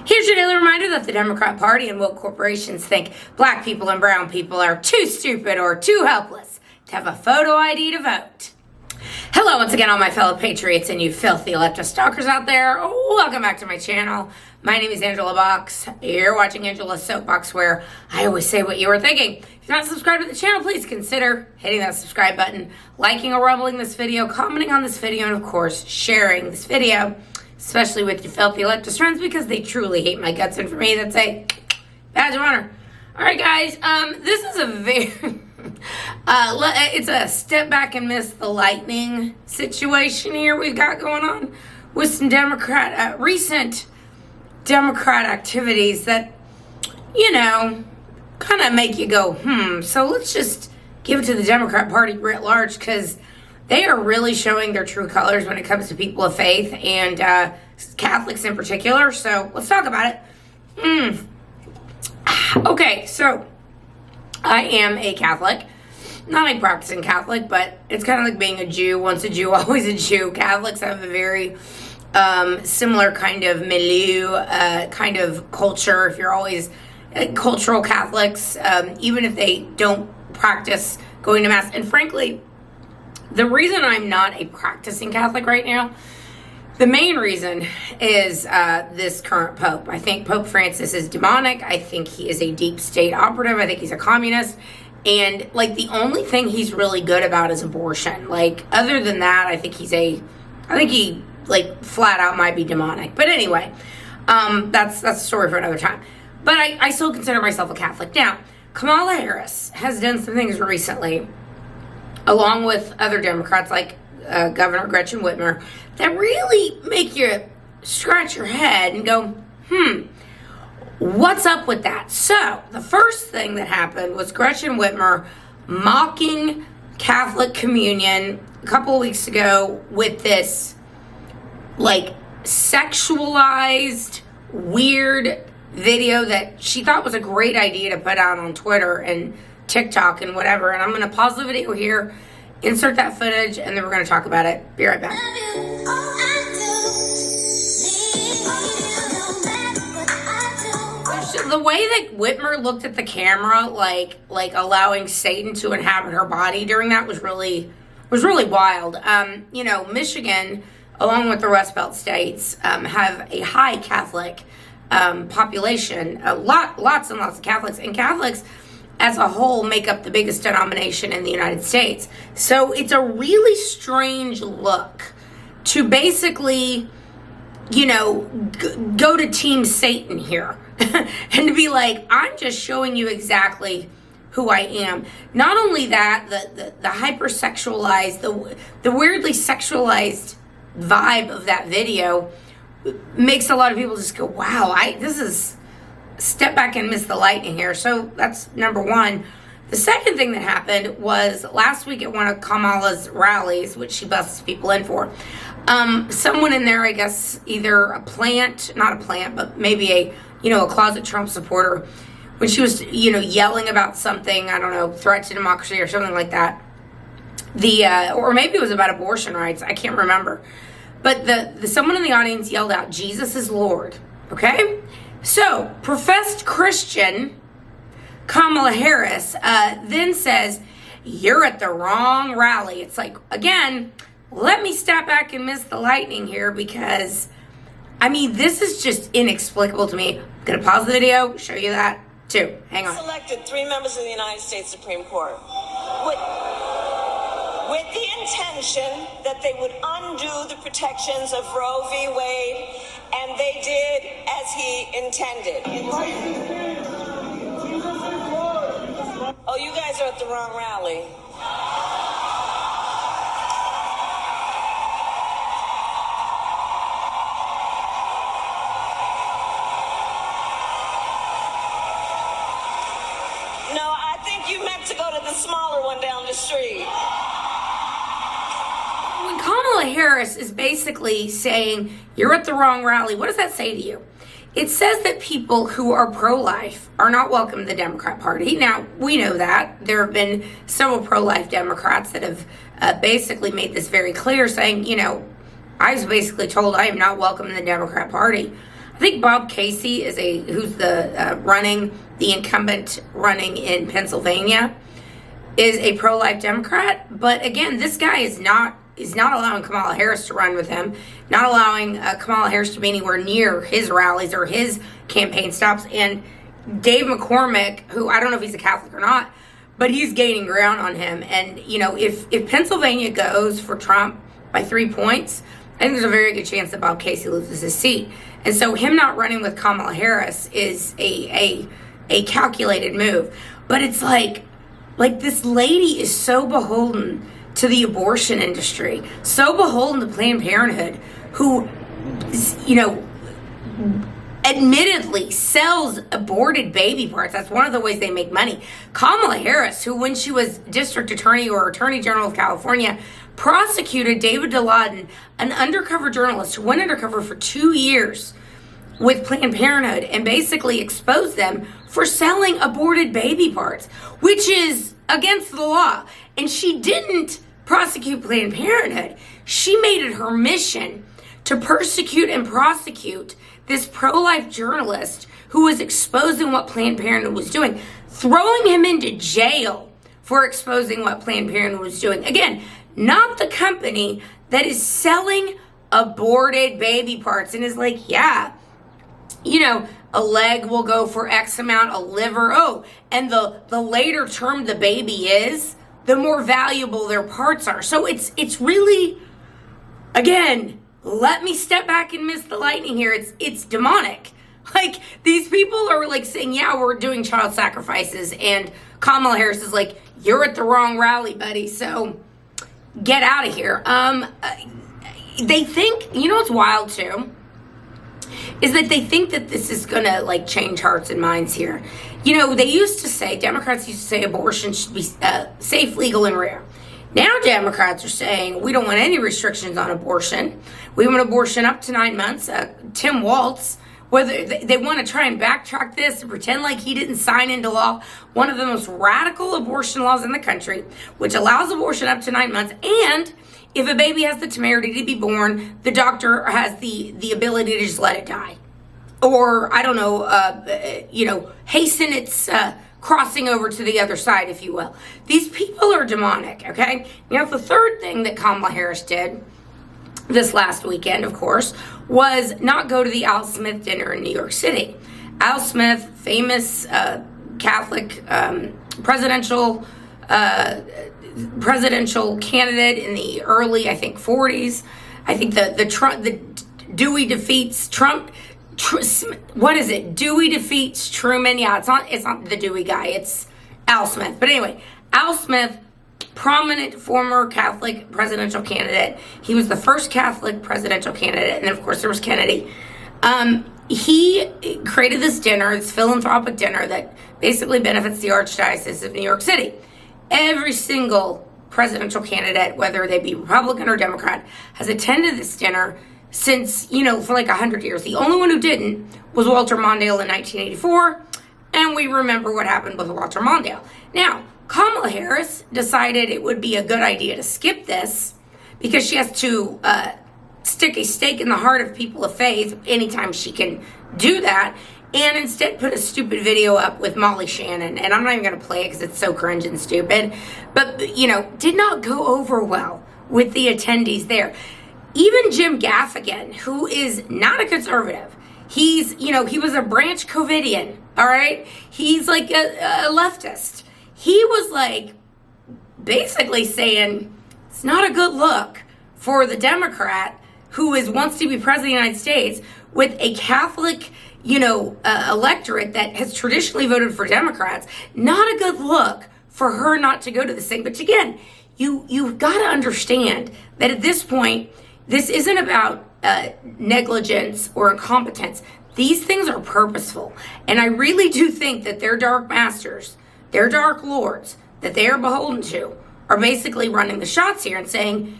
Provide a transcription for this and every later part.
Here's your daily reminder that the Democrat Party and woke corporations think black people and brown people are too stupid or too helpless to have a photo ID to vote. Hello once again, all my fellow patriots and you filthy leftist stalkers out there. Welcome back to my channel. My name is Angela Box. You're watching Angela's Soapbox, where I always say what you were thinking. If you're not subscribed to the channel, please consider hitting that subscribe button, liking or rumbling this video, commenting on this video, and of course, sharing this video, especially with your filthy leftist friends, because they truly hate my guts, and for me, that's a badge of honor. All right, guys, this is a very... it's a step back and miss the lightning situation here we've got going on with some recent Democrat activities that, you know, kind of make you go, So let's just give it to the Democrat Party writ large, because they are really showing their true colors when it comes to people of faith and Catholics in particular. So let's talk about it. Okay, so I am a Catholic. Not a practicing Catholic, but it's kind of like being a Jew. Once a Jew, always a Jew. Catholics have a very similar kind of milieu, kind of culture. If you're always cultural Catholics, even if they don't practice going to Mass. And frankly, the reason I'm not a practicing Catholic right now, the main reason is this current Pope. I think Pope Francis is demonic. I think he is a deep state operative. I think he's a communist. And, like, the only thing he's really good about is abortion. Like, other than that, I think he, like, flat out might be demonic. But anyway, that's a story for another time. But I still consider myself a Catholic. Now, Kamala Harris has done some things recently, along with other Democrats like Governor Gretchen Whitmer, that really make you scratch your head and go, what's up with that? So, the first thing that happened was Gretchen Whitmer mocking Catholic communion a couple of weeks ago with this, like, sexualized, weird video that she thought was a great idea to put out on Twitter and TikTok and whatever. And I'm going to pause the video here, insert that footage, and then we're going to talk about it. Be right back. The way that Whitmer looked at the camera, like allowing Satan to inhabit her body during that was really wild. You know, Michigan, along with the Rust Belt states, have a high Catholic population. Lots and lots of Catholics, and Catholics as a whole make up the biggest denomination in the United States. So it's a really strange look to basically, you know, go to Team Satan here and to be like, I'm just showing you exactly who I am. Not only that, the hypersexualized, the weirdly sexualized vibe of that video makes a lot of people just go, wow, this is step back and miss the lightning here. So that's number one. The second thing that happened was last week at one of Kamala's rallies, which she busts people in for, someone in there, I guess, either not a plant, but maybe a closet Trump supporter, when she was, yelling about something, I don't know, threat to democracy or something like that. Or maybe it was about abortion rights. I can't remember. But someone in the audience yelled out, "Jesus is Lord." Okay? So, professed Christian Kamala Harris then says, "You're at the wrong rally." It's like, again, let me step back and miss the lightning here, because, I mean, this is just inexplicable to me. I'm going to pause the video, show you that too. Hang on. Selected 3 members of the United States Supreme Court with the intention that they would undo the protections of Roe v. Wade, and they did as he intended. Oh, you guys are at the wrong rally. No, I think you meant to go to the smaller one down the street. When Kamala Harris is basically saying, you're at the wrong rally, what does that say to you? It says that people who are pro-life are not welcome to the Democrat Party. Now, we know that. There have been several pro-life Democrats that have basically made this very clear, saying, I was basically told I am not welcome in the Democrat Party. I think Bob Casey who's the incumbent running in Pennsylvania, is a pro-life Democrat. But again, this guy is not allowing Kamala Harris to run with him, not allowing Kamala Harris to be anywhere near his rallies or his campaign stops. And Dave McCormick, who I don't know if he's a Catholic or not, but he's gaining ground on him. And, if Pennsylvania goes for Trump by 3 points, I think there's a very good chance that Bob Casey loses his seat. And so him not running with Kamala Harris is a calculated move. But it's like this lady is so beholden to the abortion industry, so beholden to Planned Parenthood, who, admittedly sells aborted baby parts. That's one of the ways they make money. Kamala Harris, who when she was district attorney or attorney general of California, prosecuted David Dillaudin, an undercover journalist who went undercover for 2 years with Planned Parenthood, and basically exposed them for selling aborted baby parts, which is against the law. And she didn't prosecute Planned Parenthood. She made it her mission to persecute and prosecute this pro-life journalist who was exposing what Planned Parenthood was doing, throwing him into jail for exposing what Planned Parenthood was doing. Again, not the company that is selling aborted baby parts and is like, yeah, a leg will go for X amount, a liver. Oh, and the later term the baby is, the more valuable their parts are. So it's really, again, let me step back and miss the lightning here. It's demonic. Like, these people are saying, yeah, we're doing child sacrifices. And Kamala Harris is like, you're at the wrong rally, buddy. So get out of here. They think, what's wild too, is that they think that this is going to change hearts and minds here. Democrats used to say abortion should be safe, legal, and rare. Now Democrats are saying we don't want any restrictions on abortion. We want abortion up to 9 months. Tim Walz, whether they want to try and backtrack this and pretend like he didn't sign into law one of the most radical abortion laws in the country, which allows abortion up to 9 months. And if a baby has the temerity to be born, the doctor has the ability to just let it die. Or, I don't know, hasten its crossing over to the other side, if you will. These people are demonic, okay? The third thing that Kamala Harris did this last weekend, of course, was not go to the Al Smith dinner in New York City. Al Smith, famous Catholic presidential candidate in the early, I think, 40s. I think the Dewey defeats Trump. What is it? Dewey defeats Truman. Yeah, it's not the Dewey guy. It's Al Smith. But anyway, Al Smith, prominent former Catholic presidential candidate. He was the first Catholic presidential candidate, and then of course there was Kennedy. He created this dinner, this philanthropic dinner that basically benefits the Archdiocese of New York City. Every single presidential candidate, whether they be Republican or Democrat, has attended this dinner since, for 100 years. The only one who didn't was Walter Mondale in 1984, and we remember what happened with Walter Mondale. Now, Kamala Harris decided it would be a good idea to skip this because she has to stick a stake in the heart of people of faith anytime she can do that, and instead put a stupid video up with Molly Shannon. And I'm not even going to play it because it's so cringe and stupid, but, did not go over well with the attendees there. Even Jim Gaffigan, who is not a conservative, he's, he was a branch Covidian, all right? He's like a leftist. He was basically saying it's not a good look for the Democrat who wants to be president of the United States with a Catholic, electorate that has traditionally voted for Democrats. Not a good look for her not to go to this thing. But again, you've got to understand that at this point, this isn't about negligence or incompetence. These things are purposeful. And I really do think that their dark masters, their dark lords that they are beholden to, are basically running the shots here and saying,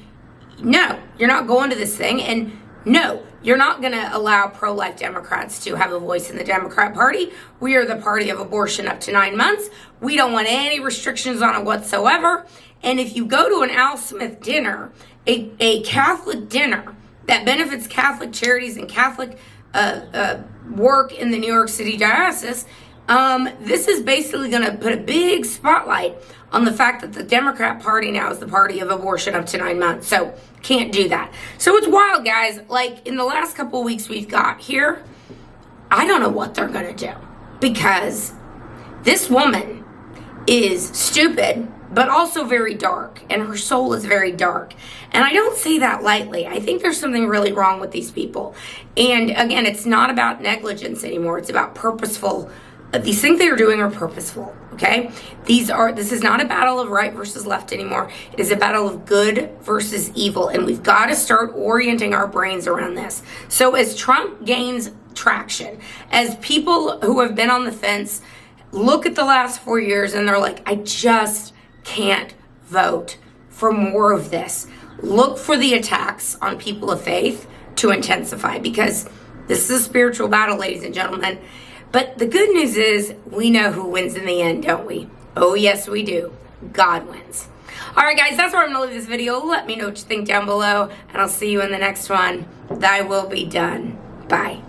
no, you're not going to this thing. And no, you're not going to allow pro-life Democrats to have a voice in the Democrat Party. We are the party of abortion up to 9 months. We don't want any restrictions on it whatsoever. And if you go to an Al Smith dinner, a Catholic dinner that benefits Catholic charities and Catholic work in the New York City diocese, this is basically going to put a big spotlight on the fact that the Democrat Party now is the party of abortion up to 9 months. So can't do that. So it's wild, guys. Like in the last couple of weeks we've got here, I don't know what they're going to do, because this woman is stupid, but also very dark, and her soul is very dark. And I don't say that lightly. I think there's something really wrong with these people. And again, it's not about negligence anymore. It's about purposeful. These things they are doing are purposeful, okay? This is not a battle of right versus left anymore. It is a battle of good versus evil, and we've got to start orienting our brains around this. So as Trump gains traction, as people who have been on the fence look at the last 4 years and they're like, I just can't vote for more of this. Look for the attacks on people of faith to intensify, because this is a spiritual battle, ladies and gentlemen. But the good news is we know who wins in the end, don't we? Oh, yes, we do. God wins. All right, guys, that's where I'm going to leave this video. Let me know what you think down below, and I'll see you in the next one. Thy will be done. Bye.